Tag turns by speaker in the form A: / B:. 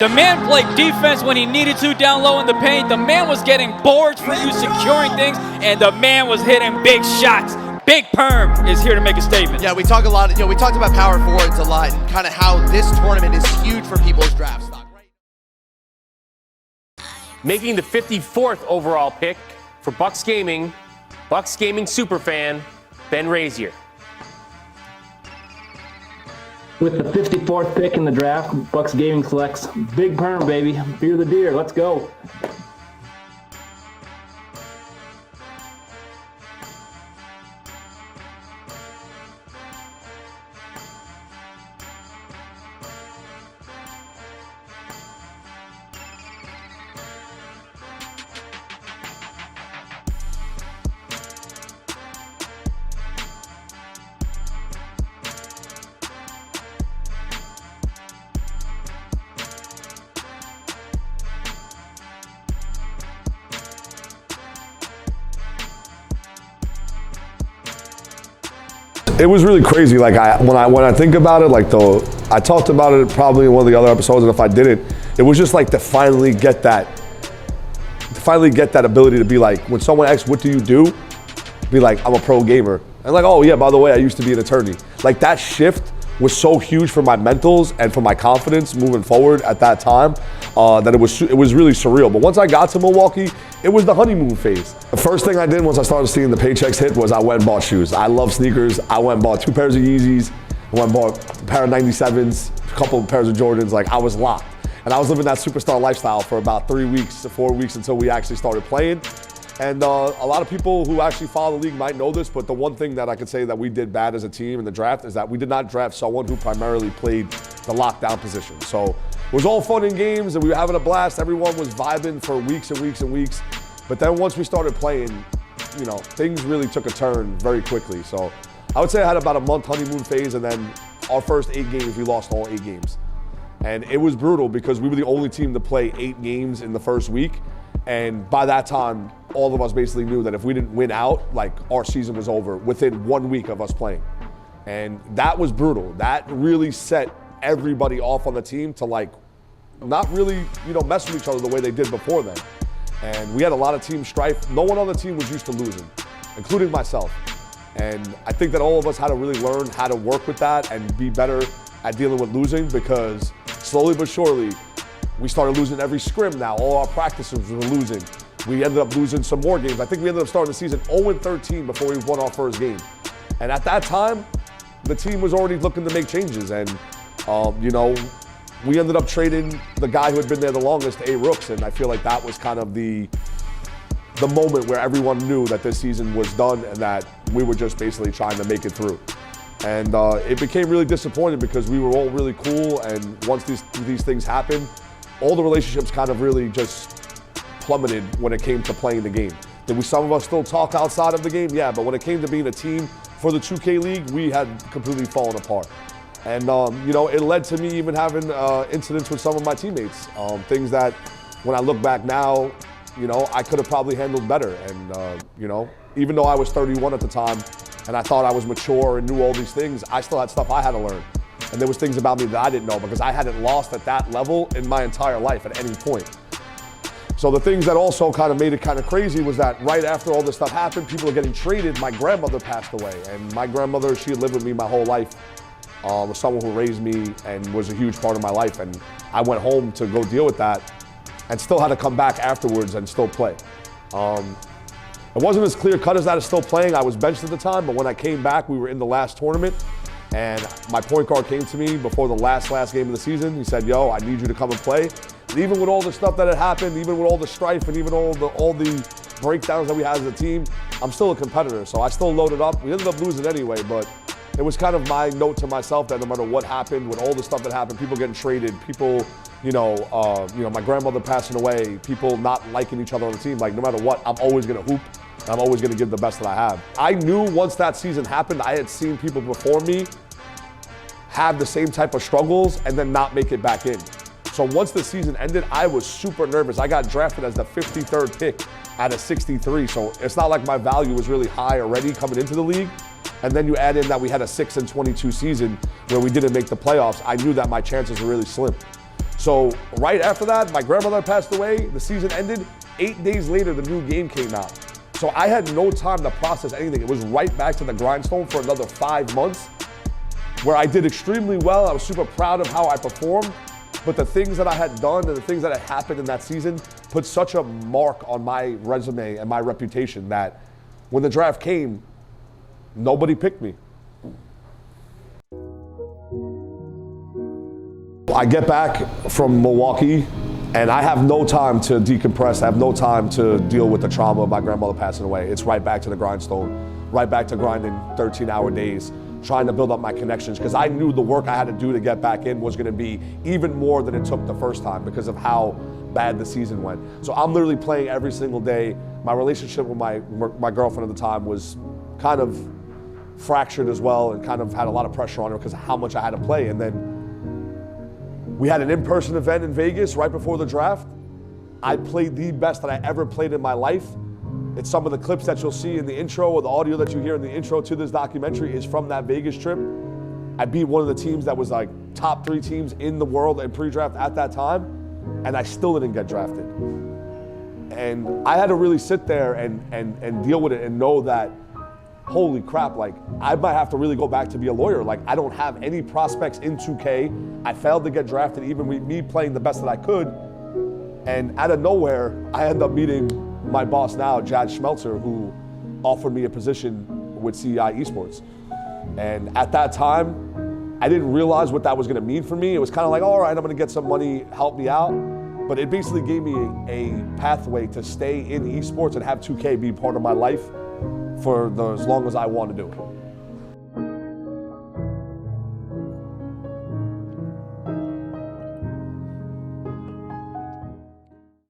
A: The man played defense when he needed to down low in the paint. The man was getting boards for you securing things, and the man was hitting big shots. Big Perm is here to make a statement.
B: Yeah, we talk a lot. We talked about power forwards a lot and kind of how this tournament is huge for people's draft stock.
C: Making the 54th overall pick for Bucks Gaming superfan Ben Razier.
D: With the 54th pick in the draft, Bucks Gaming selects Big Perm, baby. Fear the deer. Let's go.
E: It was really crazy. Like when I think about it, I talked about it probably in one of the other episodes, and if I didn't, it was just like to finally get that ability to be like, when someone asks, "What do you do?" Be like, "I'm a pro gamer," and like, "Oh yeah, by the way, I used to be an attorney." Like that shift was so huge for my mentals and for my confidence moving forward at that time that it was really surreal. But once I got to Milwaukee, it was the honeymoon phase. The first thing I did once I started seeing the paychecks hit was I went and bought shoes. I love sneakers. I went and bought 2 pairs of Yeezys. I went and bought a pair of 97s, a couple of pairs of Jordans. Like I was locked. And I was living that superstar lifestyle for about 3 weeks to 4 weeks until we actually started playing. And a lot of people who actually follow the league might know this, but the one thing that I could say that we did bad as a team in the draft is that we did not draft someone who primarily played the lockdown position. So it was all fun and games and we were having a blast. Everyone was vibing for weeks and weeks and weeks. But then once we started playing, you know, things really took a turn very quickly. So I would say I had about a month honeymoon phase, and then our first 8 games, we lost all 8 games. And it was brutal because we were the only team to play 8 games in the first week. And by that time, all of us basically knew that if we didn't win out, like our season was over within 1 week of us playing. And that was brutal. That really set everybody off on the team to like not really, you know, mess with each other the way they did before then. And we had a lot of team strife. No one on the team was used to losing, including myself. And I think that all of us had to really learn how to work with that and be better at dealing with losing, because slowly but surely, we started losing every scrim now. All our practices were losing. We ended up losing some more games. I think we ended up starting the season 0-13 before we won our first game. And at that time, the team was already looking to make changes. And, you know, we ended up trading the guy who had been there the longest to A-Rooks. And I feel like that was kind of the moment where everyone knew that this season was done and that we were just basically trying to make it through. And it became really disappointing because we were all really cool. And once these things happened, all the relationships kind of really just plummeted when it came to playing the game. Did some of us still talk outside of the game? Yeah, but when it came to being a team for the 2K League, we had completely fallen apart. And, you know, it led to me even having incidents with some of my teammates. Things that, when I look back now, you know, I could have probably handled better. And, you know, even though I was 31 at the time and I thought I was mature and knew all these things, I still had stuff I had to learn. And there was things about me that I didn't know because I hadn't lost at that level in my entire life at any point. So the things that also kind of made it kind of crazy was that right after all this stuff happened, people were getting traded. My grandmother passed away. And my grandmother, she had lived with me my whole life. Was someone who raised me and was a huge part of my life. And I went home to go deal with that and still had to come back afterwards and still play. It wasn't as clear cut as that as still playing. I was benched at the time, but when I came back, we were in the last tournament. And my point guard came to me before the last game of the season. He said, "Yo, I need you to come and play." And even with all the stuff that had happened, even with all the strife and even all the breakdowns that we had as a team, I'm still a competitor. So I still loaded up. We ended up losing anyway, but it was kind of my note to myself that no matter what happened, with all the stuff that happened, people getting traded, people, you know, my grandmother passing away, people not liking each other on the team, like no matter what, I'm always gonna hoop. I'm always gonna give the best that I have. I knew once that season happened, I had seen people before me have the same type of struggles and then not make it back in. So once the season ended, I was super nervous. I got drafted as the 53rd pick out of 63. So it's not like my value was really high already coming into the league. And then you add in that we had a 6-22 season where we didn't make the playoffs. I knew that my chances were really slim. So right after that, my grandmother passed away, the season ended. 8 days later, the new game came out. So I had no time to process anything. It was right back to the grindstone for another 5 months, where I did extremely well. I was super proud of how I performed, but the things that I had done and the things that had happened in that season put such a mark on my resume and my reputation that when the draft came, nobody picked me. I get back from Milwaukee and I have no time to decompress. I have no time to deal with the trauma of my grandmother passing away. It's right back to the grindstone, right back to grinding 13-hour days, trying to build up my connections, because I knew the work I had to do to get back in was going to be even more than it took the first time because of how bad the season went. So I'm literally playing every single day. My relationship with my girlfriend at the time was kind of fractured as well, and kind of had a lot of pressure on her because of how much I had to play. And then we had an in-person event in Vegas right before the draft. I played the best that I ever played in my life. It's some of the clips that you'll see in the intro, or the audio that you hear in the intro to this documentary is from that Vegas trip. I beat one of the teams that was like top 3 teams in the world in pre-draft at that time, and I still didn't get drafted. And I had to really sit there and deal with it and know that, holy crap, like I might have to really go back to be a lawyer. Like I don't have any prospects in 2K. I failed to get drafted even with me playing the best that I could. And out of nowhere, I end up meeting my boss now, Jad Schmelzer, who offered me a position with CEI Esports. And at that time, I didn't realize what that was gonna mean for me. It was kind of like, all right, I'm gonna get some money, help me out. But it basically gave me a pathway to stay in esports and have 2K be part of my life for as long as I want to do it.